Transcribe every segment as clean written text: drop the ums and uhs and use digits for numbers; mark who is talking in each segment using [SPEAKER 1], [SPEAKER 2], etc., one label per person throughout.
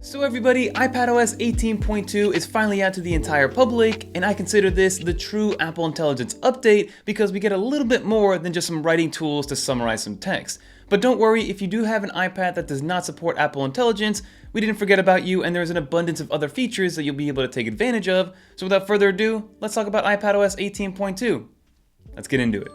[SPEAKER 1] So everybody, iPadOS 18.2 is finally out to the entire public, and I consider this the true Apple Intelligence update because we get a little bit more than just some writing tools to summarize some text. But don't worry, if you do have an iPad that does not support Apple Intelligence, we didn't forget about you, and there's an abundance of other features that you'll be able to take advantage of. So without further ado, let's talk about iPadOS 18.2. Let's get into it.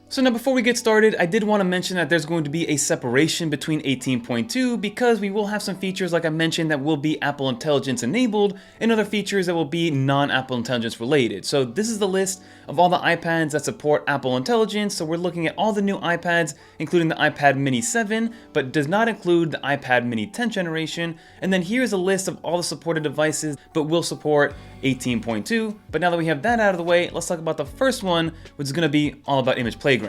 [SPEAKER 1] So now before we get started, I did want to mention that there's going to be a separation between 18.2 because we will have some features like I mentioned that will be Apple Intelligence enabled and other features that will be non-Apple Intelligence related. So this is the list of all the iPads that support Apple Intelligence. So we're looking at all the new iPads, including the iPad Mini 7, but does not include the iPad Mini 10th generation. And then here's a list of all the supported devices, but will support 18.2. But now that we have that out of the way, let's talk about the first one, which is going to be all about image playgrounds.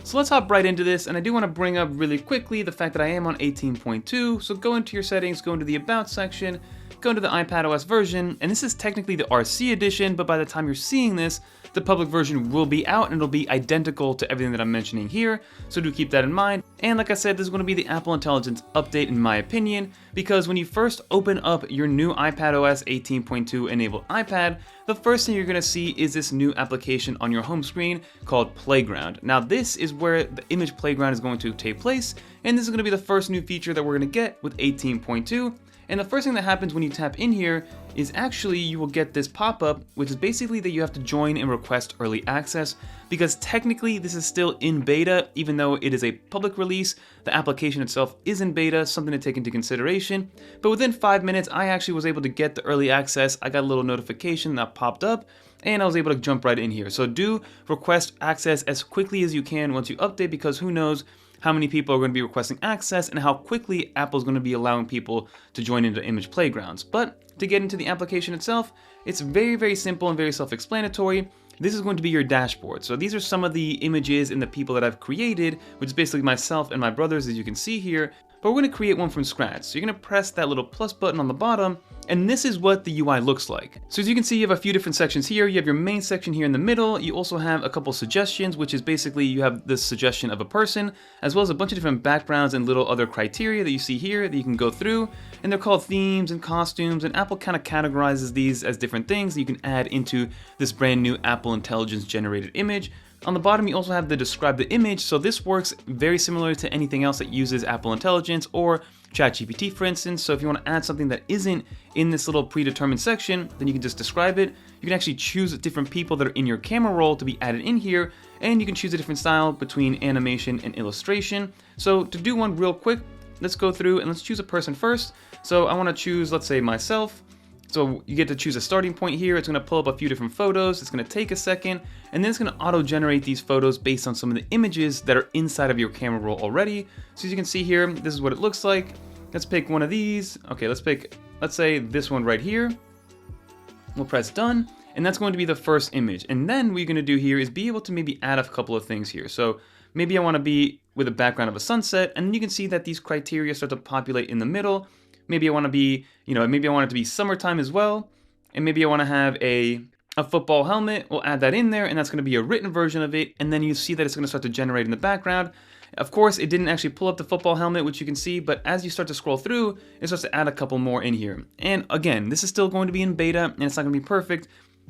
[SPEAKER 1] So let's hop right into this, and I do want to bring up really quickly the fact that I am on 18.2. So go into your settings, go into the About section, go into the iPadOS version, and this is technically the RC edition, but by the time you're seeing this, the public version will be out and it'll be identical to everything that I'm mentioning here, so do keep that in mind. And like I said, this is going to be the Apple Intelligence update in my opinion, because when you first open up your new iPadOS 18.2 enabled iPad, the first thing you're going to see is this new application on your home screen called Playground. Now this is where the image playground is going to take place, and this is going to be the first new feature that we're going to get with 18.2. And the first thing that happens when you tap in here is actually you will get this pop-up, which is basically that you have to join and request early access, because technically this is still in beta, even though it is a public release. The application itself is in beta, something to take into consideration. But within 5 minutes, I actually was able to get the early access. I got a little notification that popped up, and I was able to jump right in here. So do request access as quickly as you can once you update, because who knows how many people are going to be requesting access and how quickly Apple's going to be allowing people to join into image playgrounds. But to get into the application itself, it's very, very simple and very self-explanatory. This is going to be your dashboard. So these are some of the images and the people that I've created, which is basically myself and my brothers, as you can see here. But we're going to create one from scratch. So you're going to press that little plus button on the bottom, and this is what the UI looks like. So as you can see, you have a few different sections here. You have your main section here in the middle. You also have a couple suggestions, which is basically you have this suggestion of a person, as well as a bunch of different backgrounds and little other criteria that you see here that you can go through. And they're called themes and costumes, and Apple kind of categorizes these as different things that you can add into this brand new Apple Intelligence generated image. On the bottom, you also have the describe the image, so this works very similar to anything else that uses Apple Intelligence or ChatGPT, for instance. So if you want to add something that isn't in this little predetermined section, then you can just describe it. You can actually choose different people that are in your camera roll to be added in here, and you can choose a different style between animation and illustration. So to do one real quick, let's go through and let's choose a person first. So I want to choose, let's say, myself. So you get to choose a starting point here. It's going to pull up a few different photos. It's going to take a second, and then it's going to auto-generate these photos based on some of the images that are inside of your camera roll already. So as you can see here, this is what it looks like. Let's pick one of these. Okay, let's say this one right here. We'll press done, and that's going to be the first image. And then what you're going to do here is be able to maybe add a couple of things here. So maybe I want to be with a background of a sunset, and you can see that these criteria start to populate in the middle. Maybe I want to be, maybe I want it to be summertime as well. And maybe I want to have a football helmet. We'll add that in there, and that's going to be a written version of it. And then you see that it's going to start to generate in the background. Of course, it didn't actually pull up the football helmet, which you can see, but as you start to scroll through, it starts to add a couple more in here. And again, this is still going to be in beta, and it's not going to be perfect.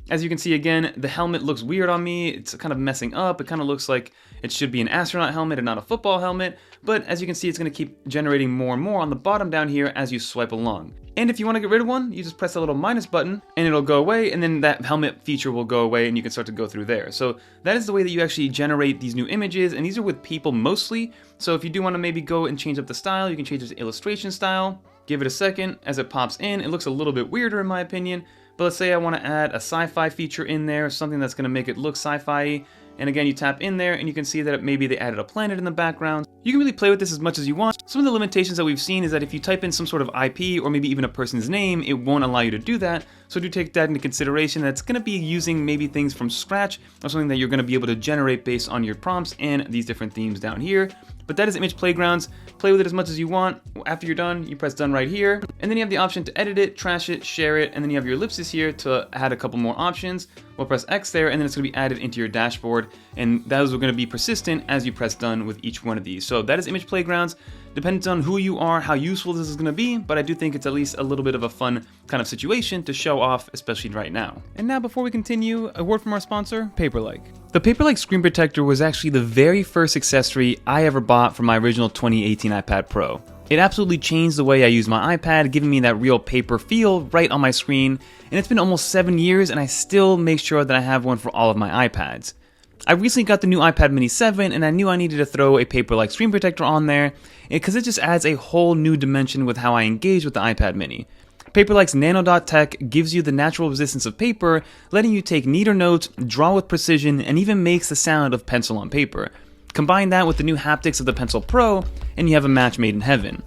[SPEAKER 1] As you can see, again, the helmet looks weird on me. It's kind of messing up. It kind of looks like it should be an astronaut helmet and not a football helmet. But as you can see, it's going to keep generating more and more on the bottom down here as you swipe along. And if you want to get rid of one, you just press the little minus button and it'll go away, and then that helmet feature will go away and you can start to go through there. So that is the way that you actually generate these new images, and these are with people mostly. So if you do want to maybe go and change up the style, you can change it to illustration style. Give it a second. As it pops in, it looks a little bit weirder in my opinion. But let's say I want to add a sci-fi feature in there, something that's going to make it look sci-fi. And again, you tap in there and you can see that maybe they added a planet in the background. You can really play with this as much as you want. Some of the limitations that we've seen is that if you type in some sort of IP or maybe even a person's name, it won't allow you to do that. So do take that into consideration. That's going to be using maybe things from scratch or something that you're going to be able to generate based on your prompts and these different themes down here. But that is image playgrounds. Play with it as much as you want. After you're done, you press done right here. And then you have the option to edit it, trash it, share it, and then you have your ellipsis here to add a couple more options. We'll press X there, and then it's going to be added into your dashboard. And those are going to be persistent as you press done with each one of these. So that is image playgrounds. Depends on who you are, how useful this is going to be, but I do think it's at least a little bit of a fun kind of situation to show off, especially right now. And now before we continue, a word from our sponsor, Paperlike. The Paperlike Screen Protector was actually the very first accessory I ever bought for my original 2018 iPad Pro. It absolutely changed the way I use my iPad, giving me that real paper feel right on my screen, and it's been almost 7 years and I still make sure that I have one for all of my iPads. I recently got the new iPad mini 7 and I knew I needed to throw a Paperlike screen protector on there because it just adds a whole new dimension with how I engage with the iPad mini. Paperlike's nanodot tech gives you the natural resistance of paper, letting you take neater notes, draw with precision, and even makes the sound of pencil on paper. Combine that with the new haptics of the Pencil Pro, and you have a match made in heaven.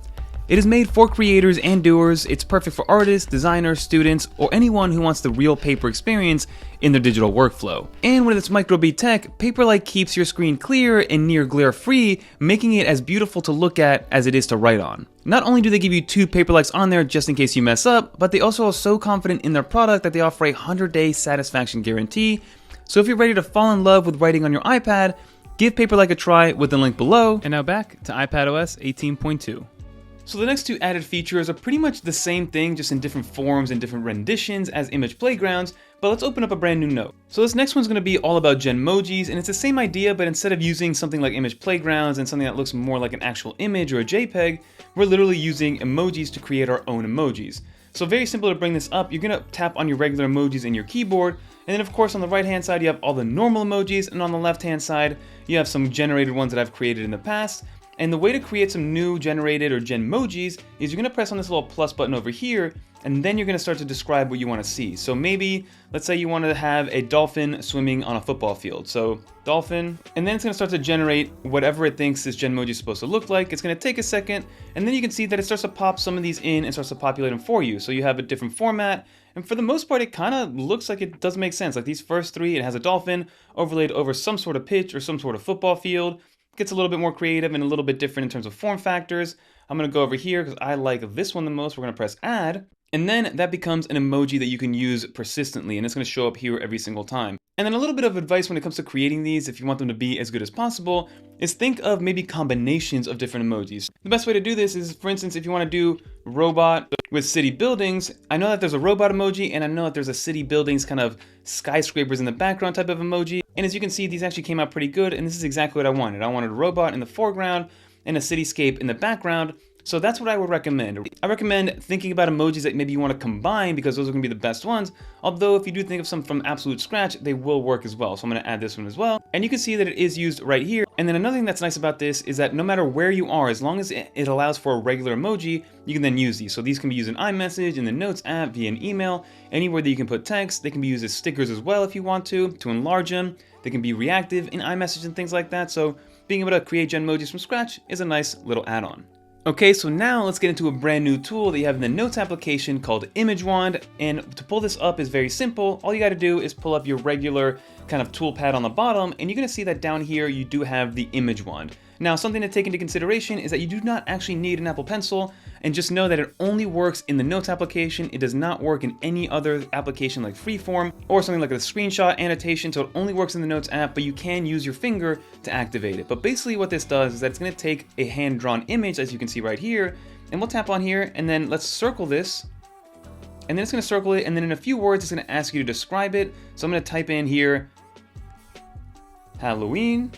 [SPEAKER 1] It is made for creators and doers. It's perfect for artists, designers, students, or anyone who wants the real paper experience in their digital workflow. And with its microbead tech, Paperlike keeps your screen clear and near glare free, making it as beautiful to look at as it is to write on. Not only do they give you 2 Paperlikes on there just in case you mess up, but they also are so confident in their product that they offer a 100-day satisfaction guarantee. So if you're ready to fall in love with writing on your iPad, give Paperlike a try with the link below. And now back to iPadOS 18.2. So the next 2 added features are pretty much the same thing, just in different forms and different renditions as image playgrounds, but let's open up a brand new note. So this next one's going to be all about GenMojis, and it's the same idea, but instead of using something like image playgrounds and something that looks more like an actual image or a JPEG, we're literally using emojis to create our own emojis. So very simple to bring this up. You're going to tap on your regular emojis in your keyboard, and then of course on the right hand side you have all the normal emojis, and on the left hand side you have some generated ones that I've created in the past. And the way to create some new generated or GenMojis is you're going to press on this little plus button over here, and then you're going to start to describe what you want to see. So maybe, let's say you want to have a dolphin swimming on a football field. So dolphin, and then it's going to start to generate whatever it thinks this GenMoji is supposed to look like. It's going to take a second, and then you can see that it starts to pop some of these in and starts to populate them for you. So you have a different format, and for the most part, it kind of looks like it does make sense. Like these first 3, it has a dolphin overlaid over some sort of pitch or some sort of football field. Gets a little bit more creative and a little bit different in terms of form factors. I'm going to go over here because I like this one the most. We're going to press add, and then that becomes an emoji that you can use persistently, and it's going to show up here every single time. And then a little bit of advice when it comes to creating these, if you want them to be as good as possible, is think of maybe combinations of different emojis. The best way to do this is, for instance, if you want to do robot with city buildings, I know that there's a robot emoji, and I know that there's a city buildings kind of skyscrapers in the background type of emoji. And as you can see, these actually came out pretty good, and this is exactly what I wanted. I wanted a robot in the foreground and a cityscape in the background. So that's what I would recommend. I recommend thinking about emojis that maybe you want to combine because those are going to be the best ones. Although if you do think of some from absolute scratch, they will work as well. So I'm going to add this one as well. And you can see that it is used right here. And then another thing that's nice about this is that no matter where you are, as long as it allows for a regular emoji, you can then use these. So these can be used in iMessage, in the Notes app, via an email, anywhere that you can put text. They can be used as stickers as well if you want to enlarge them. They can be reactive in iMessage and things like that. So being able to create GenMojis from scratch is a nice little add-on. Okay, so now let's get into a brand new tool that you have in the Notes application called Image Wand, and to pull this up is very simple. All you got to do is pull up your regular kind of toolpad on the bottom, and you're going to see that down here you do have the Image Wand. Now, something to take into consideration is that you do not actually need an Apple Pencil, and just know that it only works in the Notes application. It does not work in any other application like Freeform or something like a screenshot annotation, so it only works in the Notes app, but you can use your finger to activate it. But basically what this does is that it's going to take a hand-drawn image, as you can see right here, and we'll tap on here, and then let's circle this, and then it's going to circle it, and then in a few words it's going to ask you to describe it. So I'm going to type in here Halloween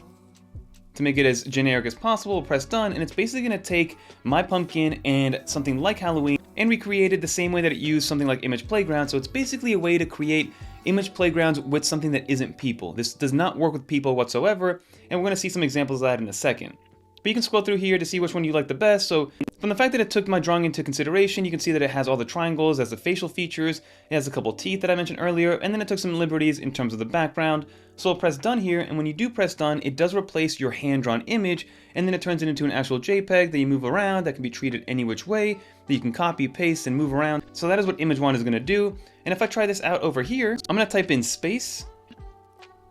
[SPEAKER 1] to make it as generic as possible. Press done, and it's basically going to take my pumpkin and something like Halloween and recreate it the same way that it used something like Image Playground. So it's basically a way to create image playgrounds with something that isn't people. This does not work with people whatsoever, and we're going to see some examples of that in a second. But you can scroll through here to see which one you like the best. So from the fact that it took my drawing into consideration, you can see that it has all the triangles, it has the facial features, it has a couple teeth that I mentioned earlier, and then it took some liberties in terms of the background. So I'll press done here, and when you do press done, it does replace your hand-drawn image, and then it turns it into an actual JPEG that you move around, that can be treated any which way, that you can copy, paste, and move around. So that is what Image Wand is going to do. And if I try this out over here, I'm going to type in space.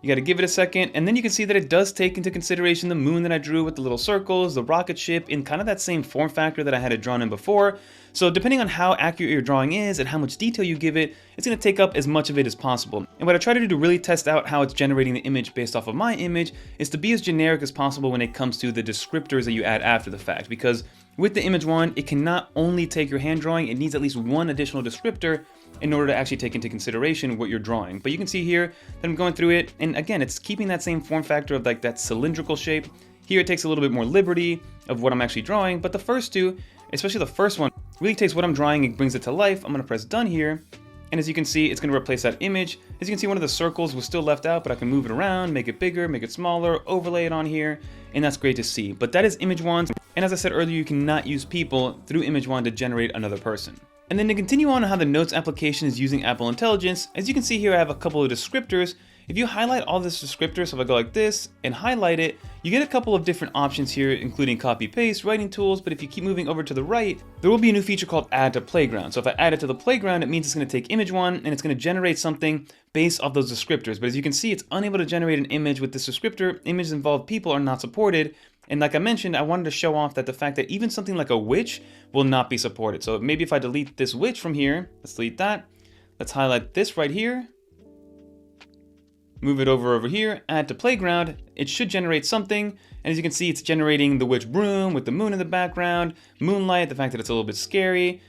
[SPEAKER 1] You got to give it a second, and then you can see that it does take into consideration the moon that I drew with the little circles, the rocket ship, in kind of that same form factor that I had it drawn in before. So depending on how accurate your drawing is and how much detail you give it, it's going to take up as much of it as possible. And what I try to do to really test out how it's generating the image based off of my image is to be as generic as possible when it comes to the descriptors that you add after the fact, because with the image one, it can not only take your hand drawing, it needs at least one additional descriptor in order to actually take into consideration what you're drawing. But you can see here that I'm going through it, and again, it's keeping that same form factor of like that cylindrical shape. Here it takes a little bit more liberty of what I'm actually drawing, but the first two, especially the first one, really takes what I'm drawing and brings it to life. I'm gonna press done here, and as you can see, it's gonna replace that image. As you can see, one of the circles was still left out, but I can move it around, make it bigger, make it smaller, overlay it on here, and that's great to see. But that is image one, and as I said earlier, you cannot use people through image one to generate another person. And then to continue on how the Notes application is using Apple Intelligence, as you can see here, I have a couple of descriptors. If you highlight all this descriptor, so if I go like this and highlight it, you get a couple of different options here, including copy paste, writing tools, but if you keep moving over to the right, there will be a new feature called add to playground. So if I add it to the playground, it means it's gonna take image one and it's gonna generate something based off those descriptors. But as you can see, it's unable to generate an image with this descriptor. Images involved people are not supported. And like I mentioned, I wanted to show off that the fact that even something like a witch will not be supported. So maybe if I delete this witch from here, let's delete that. Let's highlight this right here. Move it over here, add to playground, it should generate something, and as you can see, it's generating the witch broom with the moon in the background, moonlight, the fact that it's a little bit scary,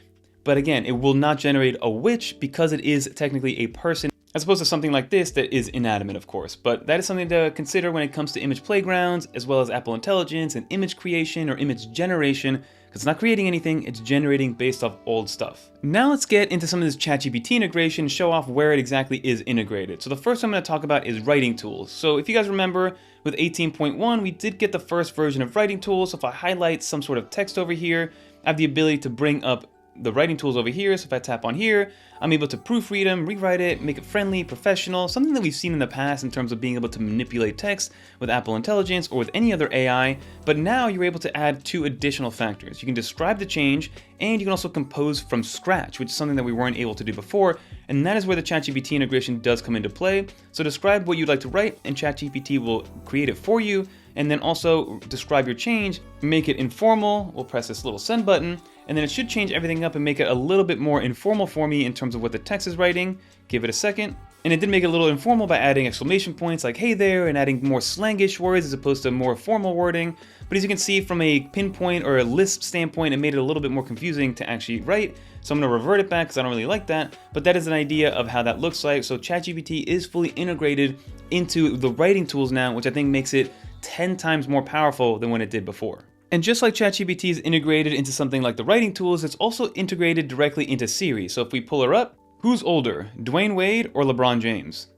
[SPEAKER 1] but again, it will not generate a witch because it is technically a person, as opposed to something like this that is inanimate, of course. But that is something to consider when it comes to image playgrounds, as well as Apple Intelligence and image creation or image generation, because it's not creating anything, it's generating based off old stuff. Now let's get into some of this ChatGPT integration and show off where it exactly is integrated. So the first I'm going to talk about is writing tools. So if you guys remember, with 18.1, we did get the first version of writing tools. So if I highlight some sort of text over here, I have the ability to bring up the writing tools over here. So if I tap on here, I'm able to proofread them, rewrite it, make it friendly, professional, something that we've seen in the past in terms of being able to manipulate text with Apple Intelligence or with any other AI. But now you're able to add two additional factors. You can describe the change, and you can also compose from scratch, which is something that we weren't able to do before. And that is where the ChatGPT integration does come into play. So describe what you'd like to write, and ChatGPT will create it for you. And then also describe your change, make it informal. We'll press this little send button, and then it should change everything up and make it a little bit more informal for me in terms of what the text is writing. Give it a second. And it did make it a little informal by adding exclamation points like hey there and adding more slangish words as opposed to more formal wording. But as you can see from a pinpoint or a Lisp standpoint, it made it a little bit more confusing to actually write. So I'm going to revert it back because I don't really like that. But that is an idea of how that looks like. So ChatGPT is fully integrated into the writing tools now, which I think makes it 10 times more powerful than when it did before. And just like ChatGPT is integrated into something like the writing tools, it's also integrated directly into Siri. So if we pull her up, who's older, Dwayne Wade or LeBron James?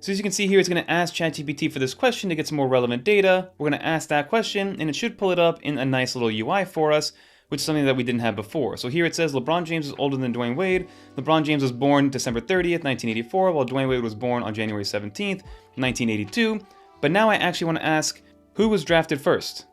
[SPEAKER 1] So as you can see here, it's going to ask ChatGPT for this question to get some more relevant data. We're going to ask that question, and it should pull it up in a nice little UI for us, which is something that we didn't have before. So here it says LeBron James is older than Dwayne Wade. LeBron James was born December 30th, 1984, while Dwayne Wade was born on January 17th, 1982. But now I actually want to ask, who was drafted first?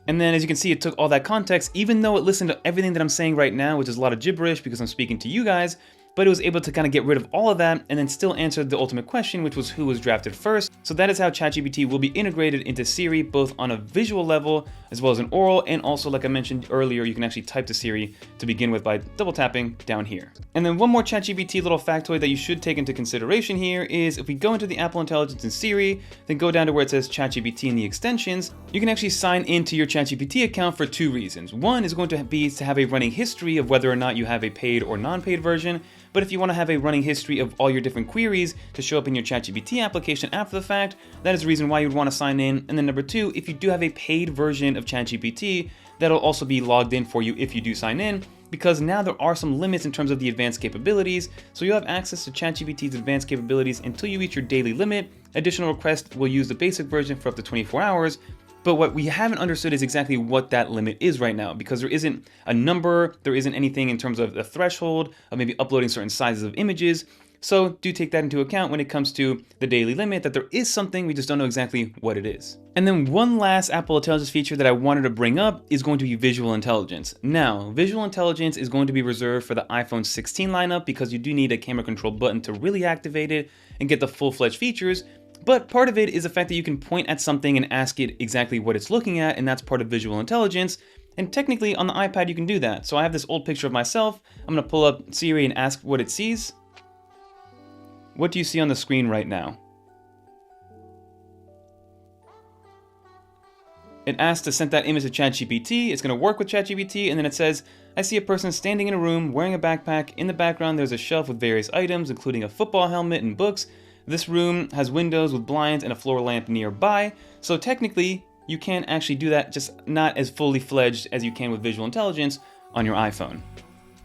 [SPEAKER 1] And then as you can see, it took all that context, even though it listened to everything that I'm saying right now, which is a lot of gibberish because I'm speaking to you guys, but it was able to kind of get rid of all of that and then still answer the ultimate question, which was who was drafted first. So that is how ChatGPT will be integrated into Siri, both on a visual level as well as an oral, and also like I mentioned earlier, you can actually type to Siri to begin with by double tapping down here. And then one more ChatGPT little factoid that you should take into consideration here is if we go into the Apple Intelligence and Siri, then go down to where it says ChatGPT and the extensions, you can actually sign into your ChatGPT account for two reasons. One is going to be to have a running history of whether or not you have a paid or non-paid version. But if you want to have a running history of all your different queries to show up in your ChatGPT application after the fact, that is the reason why you would want to sign in. And then number two, if you do have a paid version of ChatGPT, that'll also be logged in for you if you do sign in, because now there are some limits in terms of the advanced capabilities. So you'll have access to ChatGPT's advanced capabilities until you reach your daily limit. Additional requests will use the basic version for up to 24 hours. But what we haven't understood is exactly what that limit is right now, because there isn't a number, there isn't anything in terms of the threshold of maybe uploading certain sizes of images. So do take that into account when it comes to the daily limit, that there is something, we just don't know exactly what it is. And then one last Apple Intelligence feature that I wanted to bring up is going to be visual intelligence. Now, visual intelligence is going to be reserved for the iPhone 16 lineup because you do need a camera control button to really activate it and get the full-fledged features. But part of it is the fact that you can point at something and ask it exactly what it's looking at, and that's part of visual intelligence. And technically on the iPad you can do that. So I have this old picture of myself. I'm going to pull up Siri and ask what it sees. what do you see on the screen right now? It asks to send that image to ChatGPT, it's going to work with ChatGPT, and then it says, I see a person standing in a room wearing a backpack. In the background there's a shelf with various items, including a football helmet and books. This room has windows with blinds and a floor lamp nearby. So technically, you can actually do that, just not as fully fledged as you can with visual intelligence on your iPhone.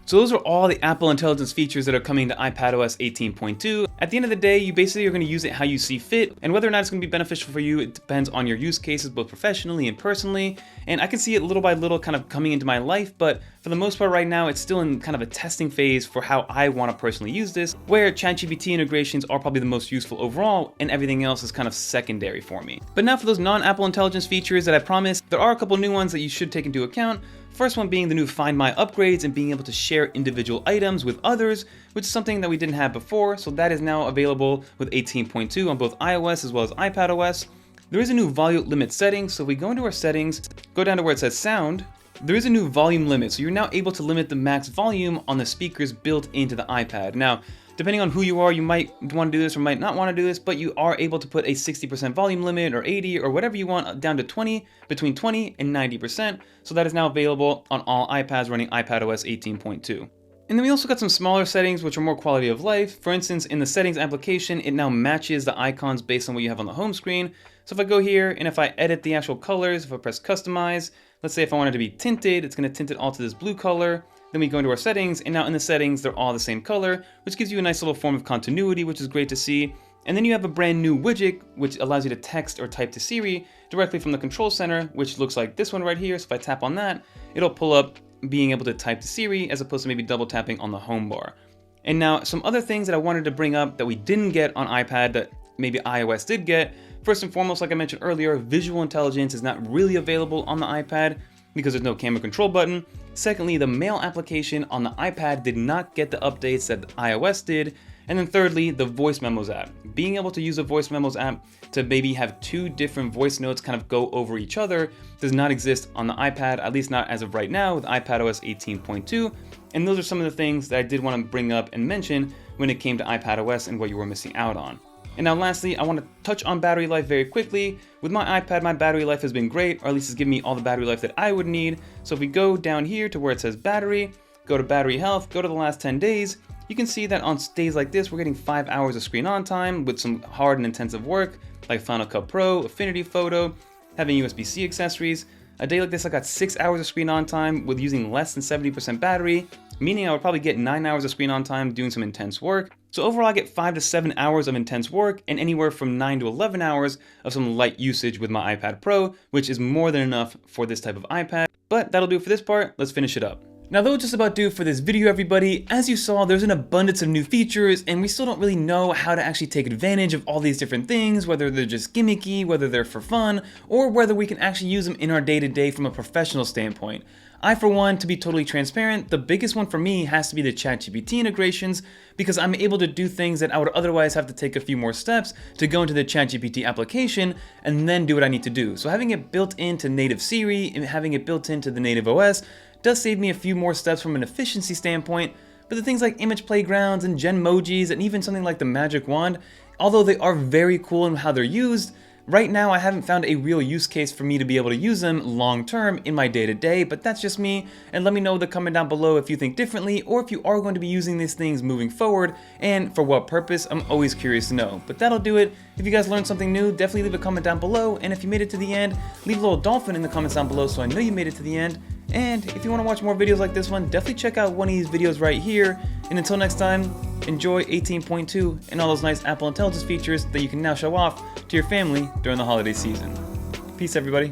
[SPEAKER 1] So those are all the Apple Intelligence features that are coming to iPadOS 18.2. At the end of the day, you basically are going to use it how you see fit, and whether or not it's going to be beneficial for you, it depends on your use cases, both professionally and personally. And I can see it little by little kind of coming into my life, but for the most part right now, it's still in kind of a testing phase for how I want to personally use this, where ChatGPT integrations are probably the most useful overall, and everything else is kind of secondary for me. But now for those non-Apple Intelligence features that I promised, there are a couple new ones that you should take into account. First one being the new Find My upgrades and being able to share individual items with others, which is something that we didn't have before, so that is now available with 18.2 on both iOS as well as iPadOS. There is a new volume limit setting, so if we go into our settings, go down to where it says sound, there is a new volume limit, so you're now able to limit the max volume on the speakers built into the iPad. Now, depending on who you are, you might want to do this or might not want to do this, but you are able to put a 60% volume limit or 80 or whatever you want down to 20, between 20 and 90%. So that is now available on all iPads running iPadOS 18.2. And then we also got some smaller settings which are more quality of life. For instance, in the settings application, it now matches the icons based on what you have on the home screen. So if I go here and if I edit the actual colors, if I press customize, let's say if I want it to be tinted, it's going to tint it all to this blue color. Then we go into our settings, and now in the settings, they're all the same color, which gives you a nice little form of continuity, which is great to see. And then you have a brand new widget, which allows you to text or type to Siri directly from the control center, which looks like this one right here. So if I tap on that, it'll pull up being able to type to Siri as opposed to maybe double tapping on the home bar. And now some other things that I wanted to bring up that we didn't get on iPad that maybe iOS did get. First and foremost, like I mentioned earlier, visual intelligence is not really available on the iPad because there's no camera control button. Secondly, the Mail application on the iPad did not get the updates that iOS did. And then thirdly, the Voice Memos app. Being able to use a Voice Memos app to maybe have two different voice notes kind of go over each other does not exist on the iPad, at least not as of right now with iPadOS 18.2. And those are some of the things that I did want to bring up and mention when it came to iPadOS and what you were missing out on. And now lastly, I want to touch on battery life very quickly. With my iPad, my battery life has been great, or at least it's given me all the battery life that I would need. So if we go down here to where it says battery, go to battery health, go to the last 10 days, you can see that on days like this, we're getting 5 hours of screen on time with some hard and intensive work like Final Cut Pro, Affinity Photo, having USB-C accessories. A day like this, I got 6 hours of screen on time with using less than 70% battery, meaning I would probably get 9 hours of screen on time doing some intense work. So overall, I get 5 to 7 hours of intense work and anywhere from 9 to 11 hours of some light usage with my iPad Pro, which is more than enough for this type of iPad. But that'll do it for this part. Let's finish it up. Now that'll just about do for this video, everybody. As you saw, there's an abundance of new features, and we still don't really know how to actually take advantage of all these different things, whether they're just gimmicky, whether they're for fun, or whether we can actually use them in our day-to-day from a professional standpoint. I, for one, to be totally transparent, the biggest one for me has to be the ChatGPT integrations, because I'm able to do things that I would otherwise have to take a few more steps to go into the ChatGPT application and then do what I need to do. So having it built into native Siri and having it built into the native OS does save me a few more steps from an efficiency standpoint, but the things like image playgrounds and GenMojis and even something like the magic wand, although they are very cool in how they're used, right now I haven't found a real use case for me to be able to use them long term in my day-to-day, but that's just me, and let me know in the comment down below if you think differently or if you are going to be using these things moving forward, and for what purpose. I'm always curious to know. But that'll do it. If you guys learned something new, definitely leave a comment down below, and if you made it to the end, leave a little dolphin in the comments down below so I know you made it to the end. And if you want to watch more videos like this one, definitely check out one of these videos right here. And until next time, enjoy 18.2 and all those nice Apple Intelligence features that you can now show off to your family during the holiday season. Peace, everybody.